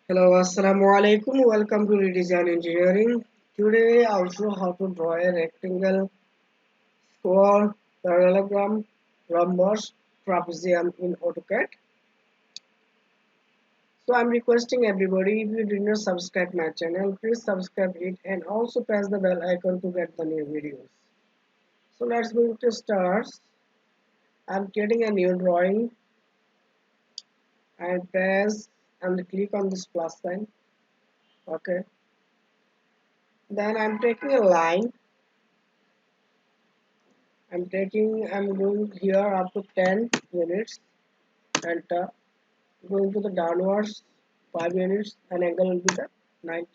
Hello, Assalamu alaikum. Welcome to Redesign Engineering. Today I'll show how to draw a rectangle, square, parallelogram, rhombus, trapezium in AutoCAD. So I'm requesting everybody, if you did not subscribe my channel, please subscribe it and also press the bell icon to get the new videos. So let's go to start. I'm creating a new drawing and press and click on this plus sign. Okay. Then I'm taking a line. I'm going here up to 10 units and going to the downwards 5 units and angle will be the 90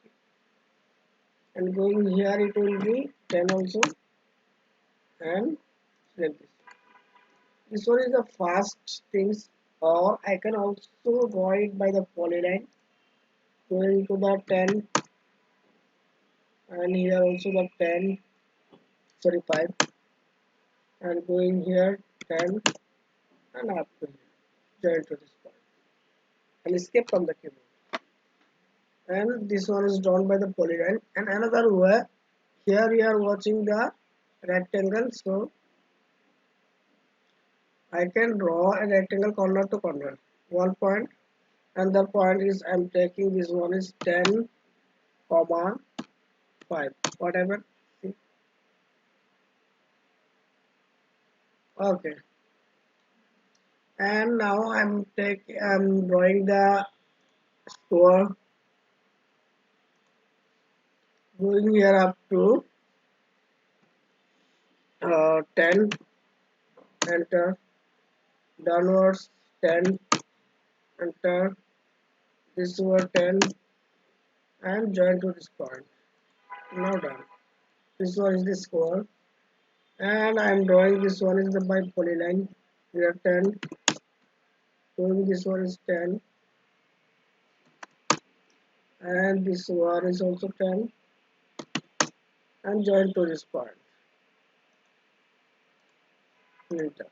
and going here it will be 10 also and like this. This one is the fast things, or I can also draw it by the polyline going to the 10 and here also the 10, sorry 5 and going here 10 and up to here, join to this point and escape from the keyboard. And this one is drawn by the polygon, and another way, here we are watching the rectangle, so I can draw a rectangle corner to corner, one point, and the point is I'm taking this one is 10 comma 5, whatever. See? Okay, and now I'm drawing the score, going here up to 10, enter, downwards 10, enter, this one 10 and join to this point. Now done. This one is the score, and I am drawing this one is the by polyline. Here 10, doing this one is 10, and this one is also 10, and join to this point. Enter.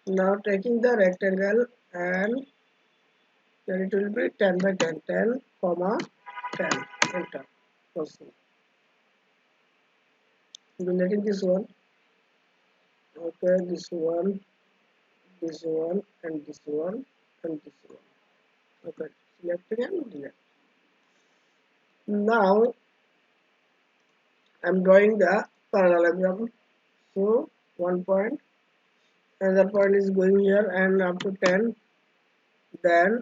Now taking the rectangle, and then it will be 10 by 10, 10 comma 10. Enter. Proceed. Letting this one. Okay, this one, and this one, and this one. Okay, selecting and delete. Now I'm drawing the parallelogram. So one point, another point is going here and up to 10. Then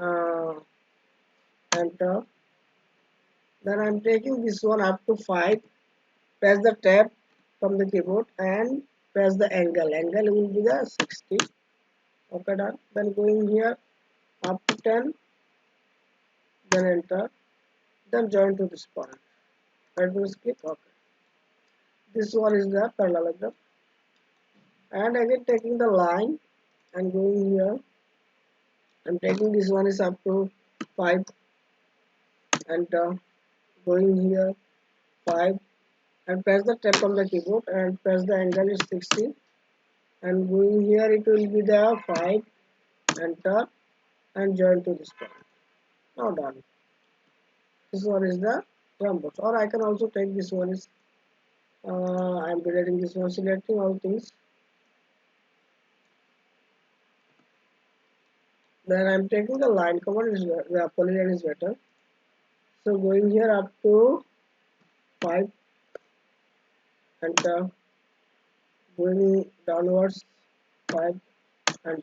uh, enter. Then I'm taking this one up to 5. Press the tab from the keyboard and press the angle. Angle will be the 60. Okay, done. Then going here up to 10. Then enter. Then join to this point. Right mouse click. Okay. This one is the parallelogram. And again taking the line and going here. I'm taking this one is up to 5 and going here 5 and press the tab on the keyboard and press the angle is 60 and going here it will be the 5, enter and join to this point. Now done. This one is the rhombus, or I can also take this one is I'm deleting this one, selecting all things. Then I'm taking the line command, is the polygon is better. So going here up to 5 and going downwards 5 and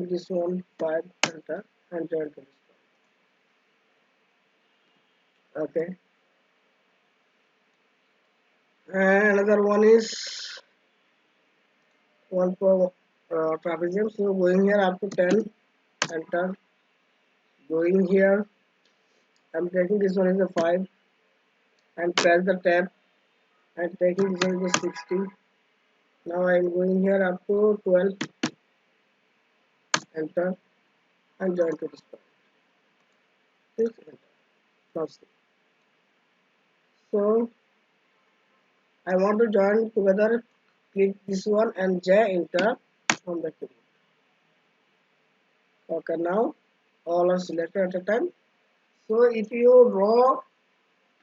this one 5 and join to this one. Okay, and another one is one for trapezium. So going here up to 10, enter, going here I'm taking this one is the 5 and press the tab and taking this one is the 60. Now I'm going here up to 12, enter and join to this point. Please enter. Now see. So I want to join together, click this one and J, enter on the keyboard. Okay, now all are selected at a time. So if you draw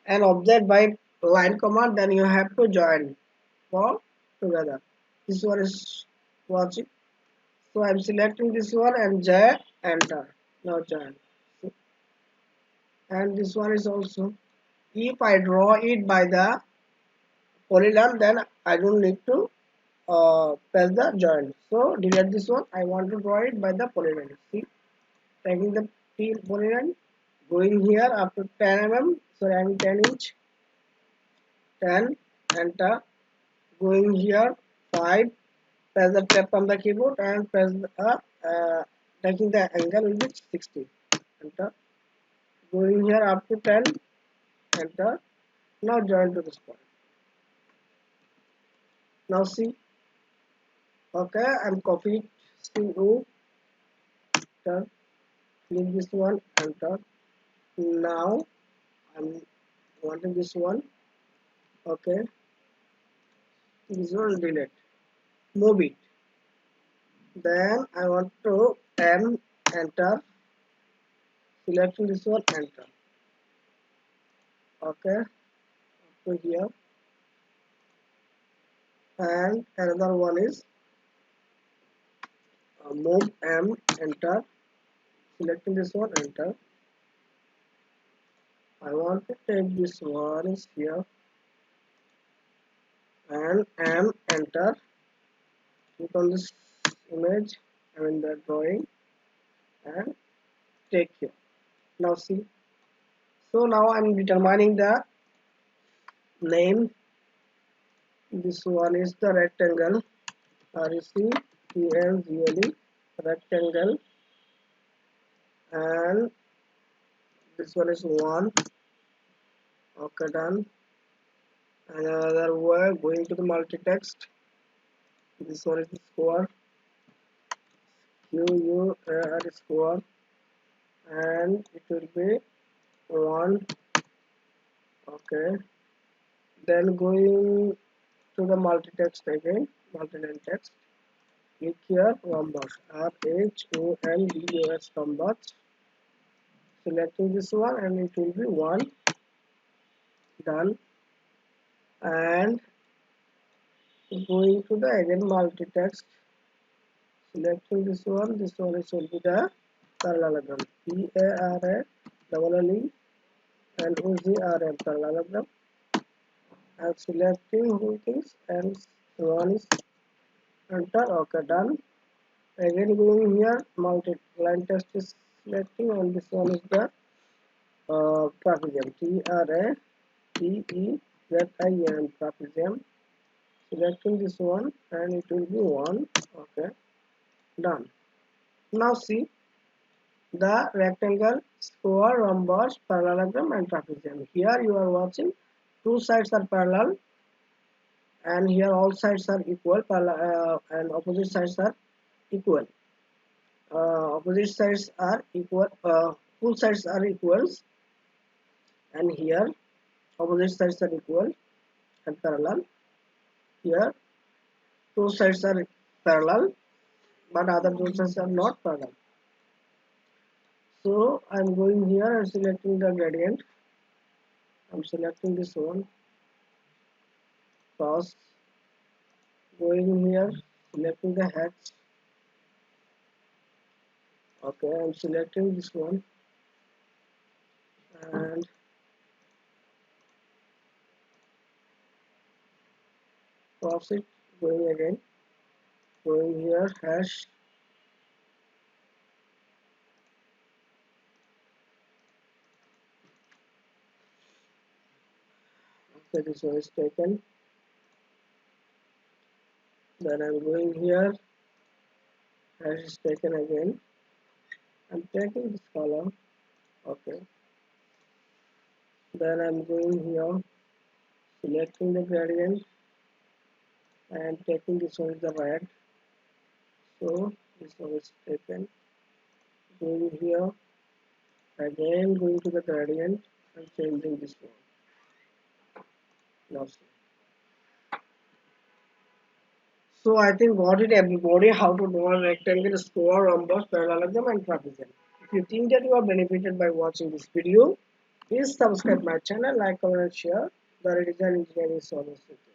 an object by line command, then you have to join all together. This one is watching. So I'm selecting this one and J, enter. Now join. And this one is also. If I draw it by the polygon, then I don't need to press the join. So delete this one. I want to draw it by the polygon. See, taking the polygon, going here up to 10 mm. So I'm 10 inch, 10, enter. Going here 5. Press the tab on the keyboard and press the taking the angle will be 60. Enter. Going here up to 10. Enter. Now join to this point. Now see. Okay, I'm copying to enter. Click this one. Enter. Now I'm wanting this one. Okay. This one delete. Move it. Then I want to M. Enter. Selecting this one. Enter. Okay. Up to here. And another one is move M, enter. Selecting this one, enter. I want to take this one is here and M, enter. Click on this image, I mean the drawing, and take here. Now see. So now I'm determining the name. This one is the rectangle. RECTANGLE rectangle, and this one is 1. Okay, done. Another way, going to the multi-text. This one is the square, QUAR square, and it will be 1. Okay, then going to the multi-text again, multi-line text. Click here, Rhombus, RHOMBUS Rhombus. Selecting this one, and it will be 1. Done. And going to the again multi-text. Selecting this one is will be the parallelogram. PARALLE and OGRM parallelogram. I'm selecting whole things and one is enter. Okay, done. Again going here, multi line test is selecting, and this one is the trapezium. TRAPEZIM trapezium. Selecting this one, and it will be 1. Okay, done. Now see the rectangle, square, rhombus, parallelogram, and trapezium. Here you are watching two sides are parallel, and here all sides are equal, and opposite sides are equal. Opposite sides are equal. Full sides are equals, and here opposite sides are equal and parallel. Here two sides are parallel, but other two sides are not parallel. So I'm going here and selecting the gradient. I'm selecting this one. Cross. Going here, selecting the heads. Okay, I'm selecting this one and cross it. Going again. Going here, hash. Okay, this one is taken. Then I'm going here, hash is taken again. I'm taking this column. Okay. Then I'm going here, selecting the gradient and taking this one is the red. So this one is taken. Going here, again going to the gradient and changing this one. Now see. So I think got it everybody how to draw a rectangle, square, rhombus, parallelogram and trapezium. If you think that you are benefited by watching this video, please subscribe my channel, like, comment and share. The Redesign Engineering Solutions.